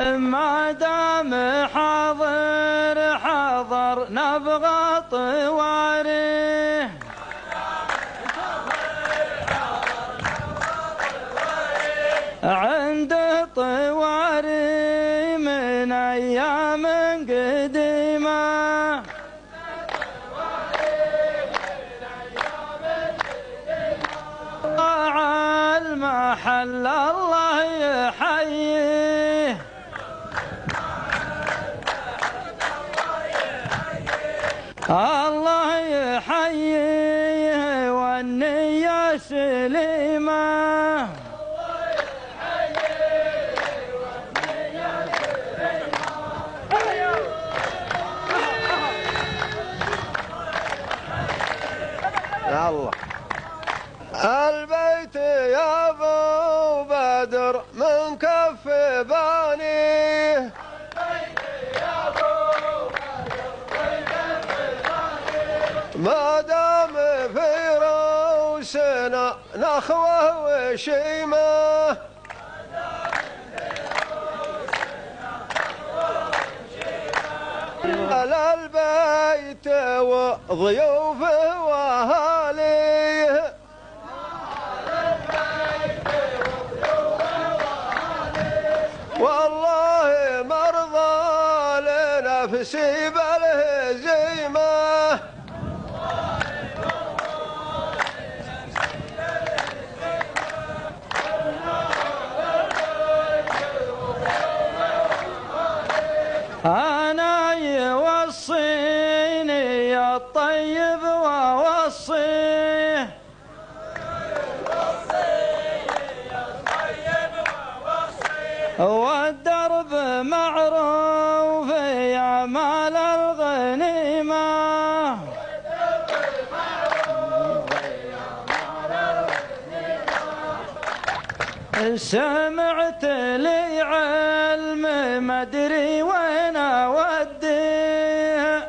ما دام حاضر حاضر نبغى طواريه، عنده طواري من أيام قديمة، طاع المحل الله يحييه، الله يحييه والنية سليمة، يا الله. البيت يا ابو بدر من كف بانيه، البيت يا ابو بدر من كف بانيه، ما دام في روسنا نخوه وشيمه، على البيت وضيوفه واهاليه، والله مرضى لنفسي بالهزيمه، أنا يوصيني الطيب ووصيه، والدرب معروف يا مال الغنيمة، سمعت لي علم مدري وين اوديه،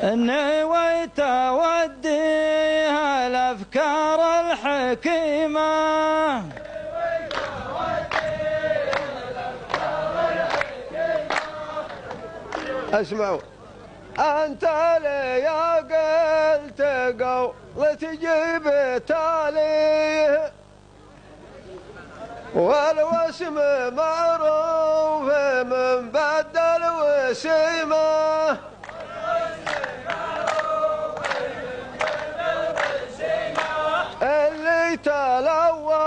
نويت اوديها الافكار الحكيمه، اسمعوا أنت لي قلت قول تجيب تاليه، والوسم معروف من بدل وسيمه، اللي تلوى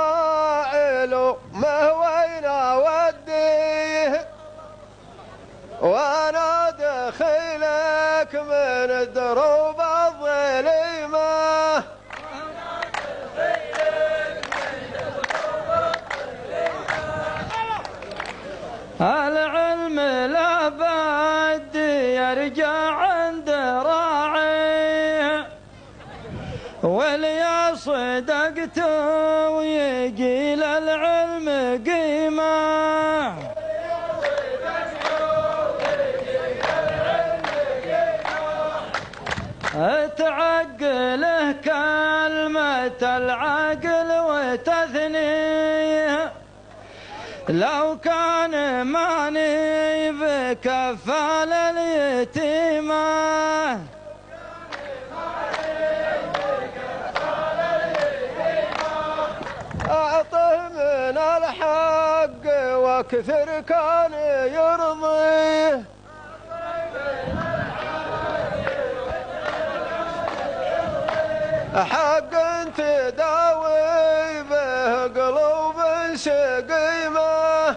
له ما وين اوديه، وانا دخيلك من الدروب الظليمه، العلم لا بد يرجع عند راعيه، واللي صدقت ويجي للعلم قيمه، تعقله كلمة العقل وتثنيه، لو كان ماني بكفال اليتيمة، أعطه من الحق وكثر كان يرضيه، حق تداوي به قلوب سقيمه،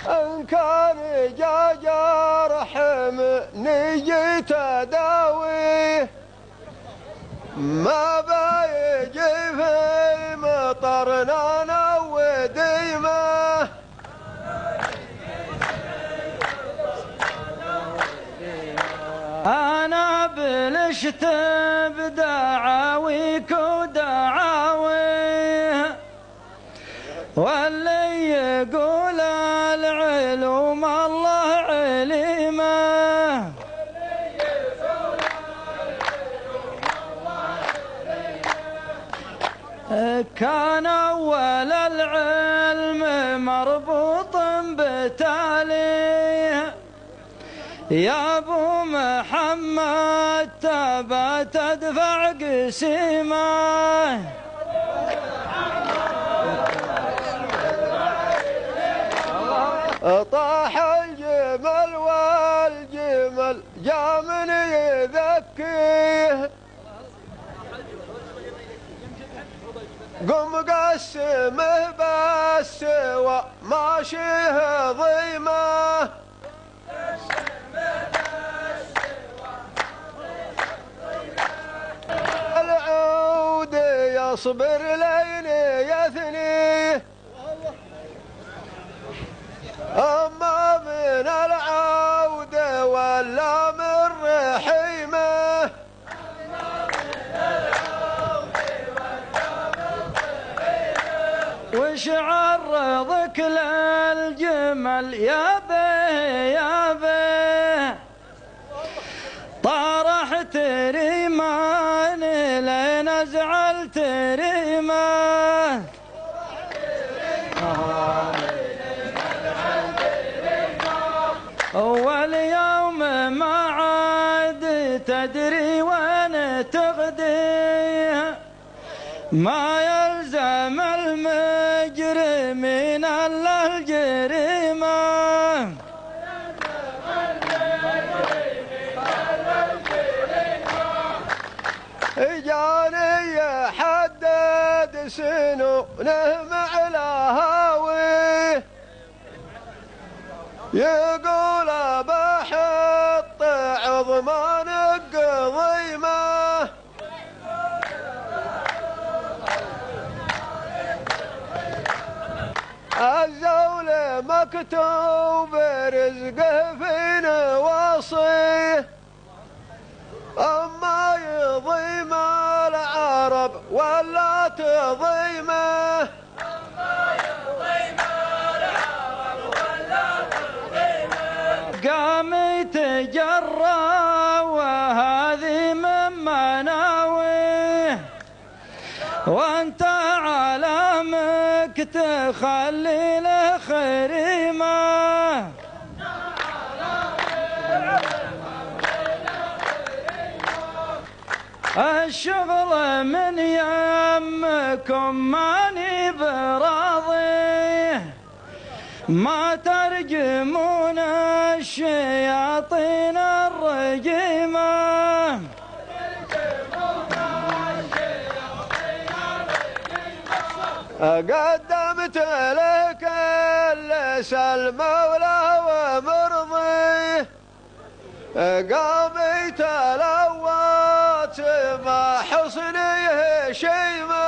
إن كان جا جرح نجي تداويه، ما بيجي في المطر نانا وديمه، أنا بلشت بدعاويك ودعاويه، واللي يقول العلوم الله عليمه، كان أول العلم مربوط بتاليه يا أبو محمد تبى تدفع قسيمه طاح الجمل والجمل جا من يذكيه قم قسمه بالسوى ماشيه ضيمه العود يصبر لين يثنيه أما من العود ولا من رحيمه وش عرضك للجمل يا بيه طارحت ريمان لين زعلت ريمان أول يوم ما عاد تدري وين تغدي ما يلزم المجرمين إلا الجريمة جاني يحدد سنونه مع الهاوي يقول بحط عظمان قضيمه الزول مكتوب رزقه في نواصيه أما يضيم العرب ولا تضيمه قام يتجرى وهذه من مناويه وانت علامك تخلي له خريمه الشغل من يمكم ماني براضي ما ترجمون الشياطين الرجيمة قدمت لك اللس المولى ومرضيه قام يتلوت ما حصنيه شيمه